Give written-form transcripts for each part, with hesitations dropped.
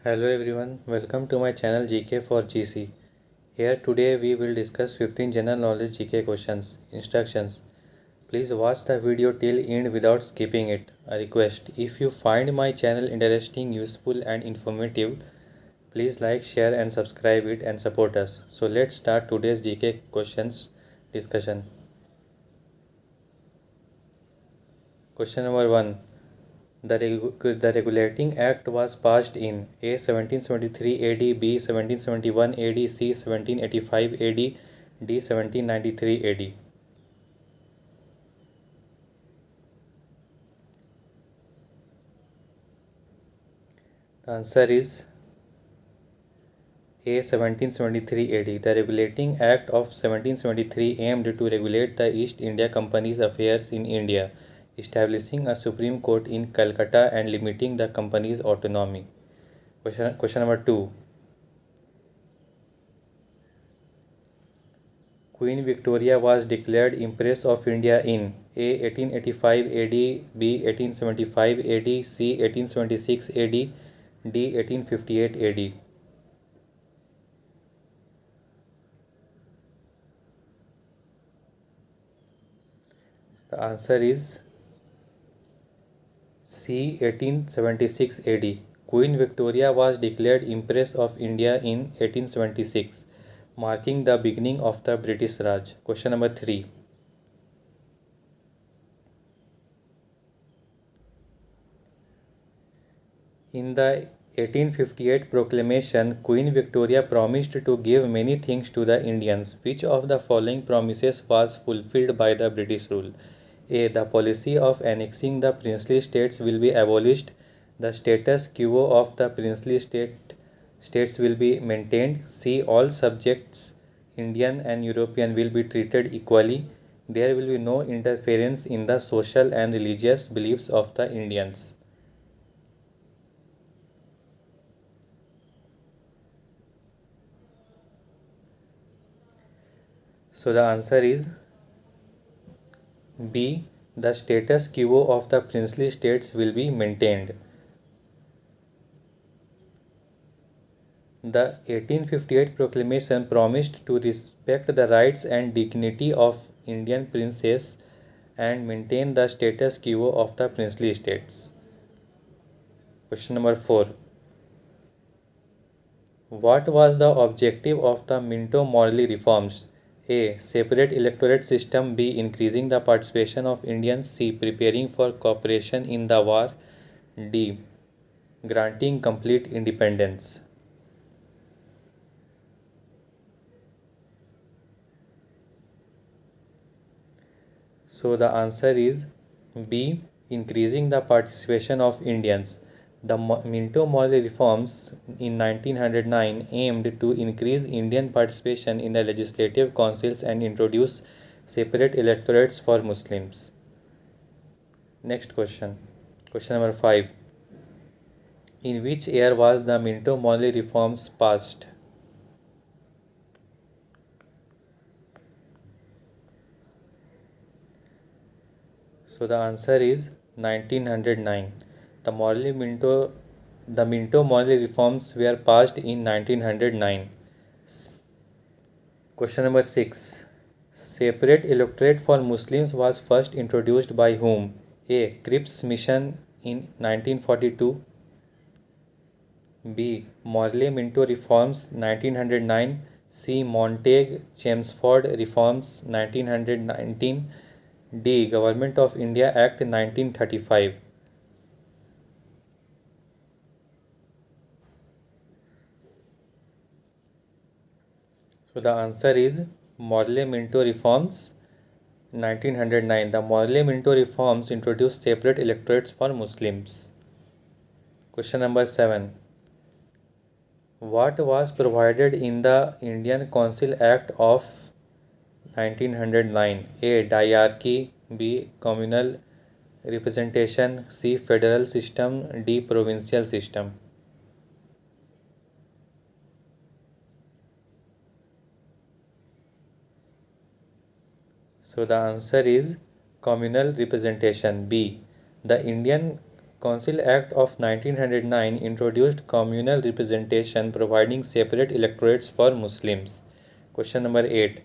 Hello everyone, welcome to my channel GK for GC. Here today we will discuss 15 general knowledge GK questions. Instructions. Please watch the video till end without skipping it. A request. If you find my channel interesting, useful and informative, please like, share and subscribe it and support us. So let's start today's GK questions discussion. Question number 1. The Regulating Act was passed in A. 1773 AD, B. 1771 AD, C. 1785 AD, D. 1793 AD. The answer is A. 1773 AD. The Regulating Act of 1773 aimed to regulate the East India Company's affairs in India, establishing a Supreme Court in Calcutta and limiting the company's autonomy. Question number 2. Queen Victoria was declared Empress of India in A. 1885 AD, B. 1875 AD, C. 1876 AD, D. 1858 AD. The answer is C. 1876 AD. Queen Victoria was declared Empress of India in 1876, marking the beginning of the British Raj. Question number 3. In the 1858 proclamation, Queen Victoria promised to give many things to the Indians. Which of the following promises was fulfilled by the British rule? A. The policy of annexing the princely states will be abolished. The status quo of the princely states will be maintained. C. All subjects, Indian and European, will be treated equally. There will be no interference in the social and religious beliefs of the Indians. So the answer is B. The status quo of the princely states will be maintained. The 1858 proclamation promised to respect the rights and dignity of Indian princes and maintain the status quo of the princely states. Question number 4. What was the objective of the Minto-Morley reforms? A. Separate electorate system. B. Increasing the participation of Indians. C. Preparing for cooperation in the war. D. Granting complete independence. So the answer is B. Increasing the participation of Indians. The Minto-Morley reforms in 1909 aimed to increase Indian participation in the legislative councils and introduce separate electorates for Muslims. Next question. Question number 5. In which year was the Minto-Morley reforms passed? So the answer is 1909. The Minto-Morley reforms were passed in 1909. Question number 6. Separate electorate for Muslims was first introduced by whom? A. Cripps Mission in 1942. B. Morley-Minto reforms 1909. C. Montague-Chelmsford reforms 1919. D. Government of India Act 1935. So the answer is Morley-Minto reforms 1909. The Morley-Minto reforms introduced separate electorates for Muslims. Question number 7. What was provided in the Indian Council Act of 1909? A. Diarchy. B. Communal representation. C. Federal system. D. Provincial system. So the answer is communal representation. B. The Indian Council Act of 1909 introduced communal representation providing separate electorates for Muslims. Question number 8.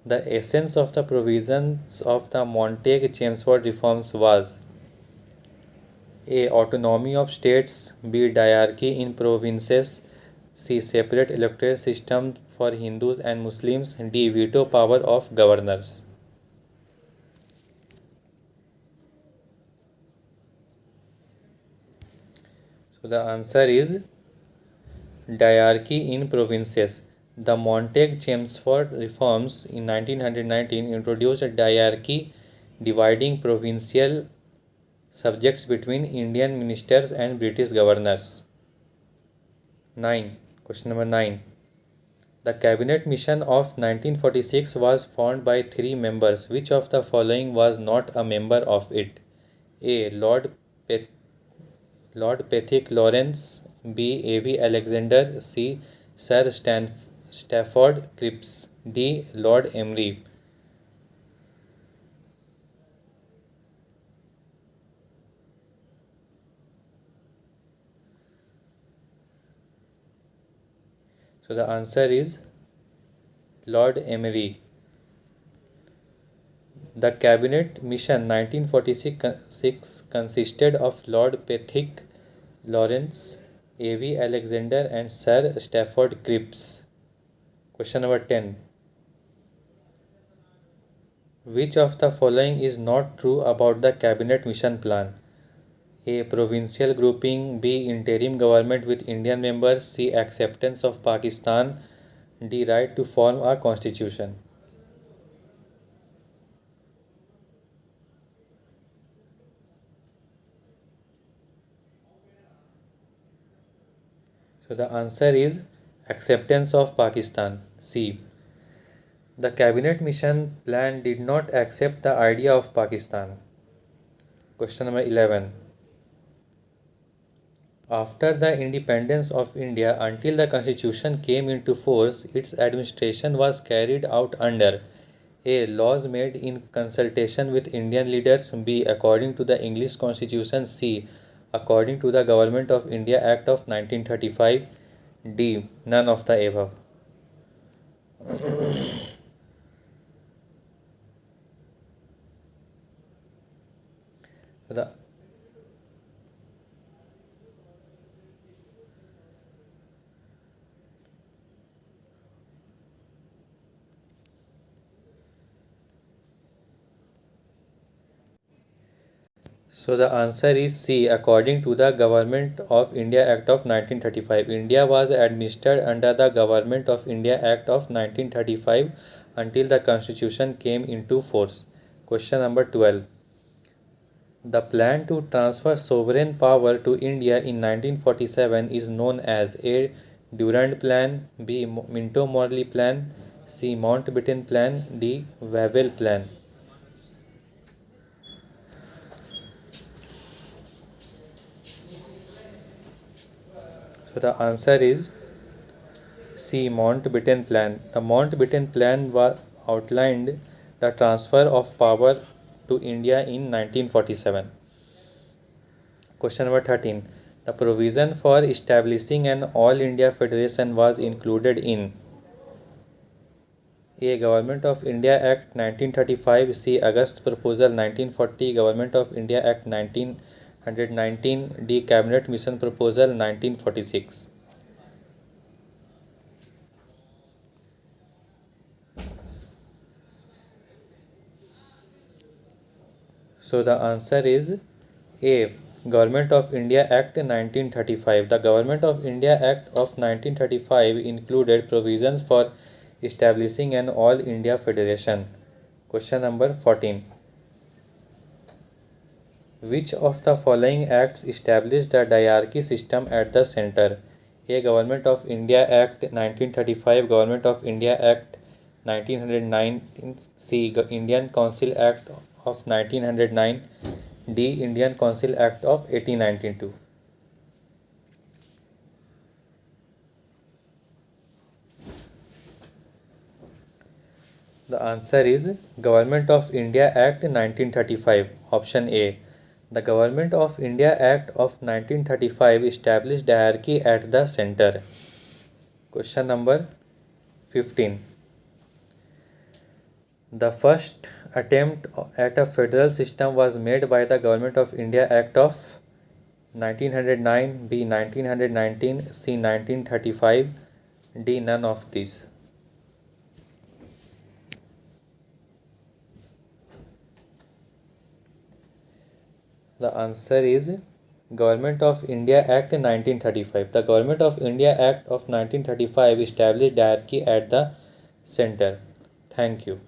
The essence of the provisions of the Montague-Chelmsford reforms was: A. Autonomy of states. B. Diarchy in provinces. C. Separate electoral system for Hindus and Muslims. D. Veto power of governors. So the answer is diarchy in provinces. The Montague-Chelmsford reforms in 1919 introduced a diarchy dividing provincial subjects between Indian ministers and British governors. 9. Question number 9. The cabinet mission of 1946 was formed by three members. Which of the following was not a member of it? A. Lord Pethick Lawrence. B. A.V. Alexander. C. Sir Stafford Cripps. D. Lord Emery. So the answer is Lord Emery. The cabinet mission 1946 consisted of Lord Pethick Lawrence, A.V. Alexander and Sir Stafford Cripps. Question number 10. Which of the following is not true about the cabinet mission plan? A. Provincial grouping. B. Interim government with Indian members. C. Acceptance of Pakistan. D. Right to form a constitution. So the answer is acceptance of Pakistan. C. The cabinet mission plan did not accept the idea of Pakistan. Question number 11. After the independence of India until the constitution came into force, its administration was carried out under: A. Laws made in consultation with Indian leaders. B. According to the English constitution. C. According to the Government of India Act of 1935. D. None of the above. the So the answer is C. According to the Government of India Act of 1935, India was administered under the Government of India Act of 1935 until the Constitution came into force. Question number 12. The plan to transfer sovereign power to India in 1947 is known as: A. Durand Plan. B. Minto-Morley Plan. C. Mountbatten Plan. D. Wavell Plan. So the answer is C. Mountbatten Plan. The Mountbatten Plan outlined the transfer of power to India in 1947. Question number 13. The provision for establishing an All India Federation was included in: A. Government of India Act 1935. C. August Proposal 1940. Government of India Act 1919. D. Cabinet Mission Proposal 1946. So the answer is A. Government of India Act 1935. The Government of India Act of 1935 included provisions for establishing an All India Federation. Question number 14. Which of the following acts established the diarchy system at the center? A. Government of India Act 1935. Government of India Act 1909. C. Indian Council Act of 1909. D. Indian Council Act of 1892. The answer is Government of India Act 1935. Option A. The Government of India Act of 1935 established hierarchy at the center. Question number 15. The first attempt at a federal system was made by the Government of India Act of 1909, B 1919, C 1935, D none of these. The answer is Government of India Act 1935. The Government of India Act of 1935 established hierarchy at the center. Thank you.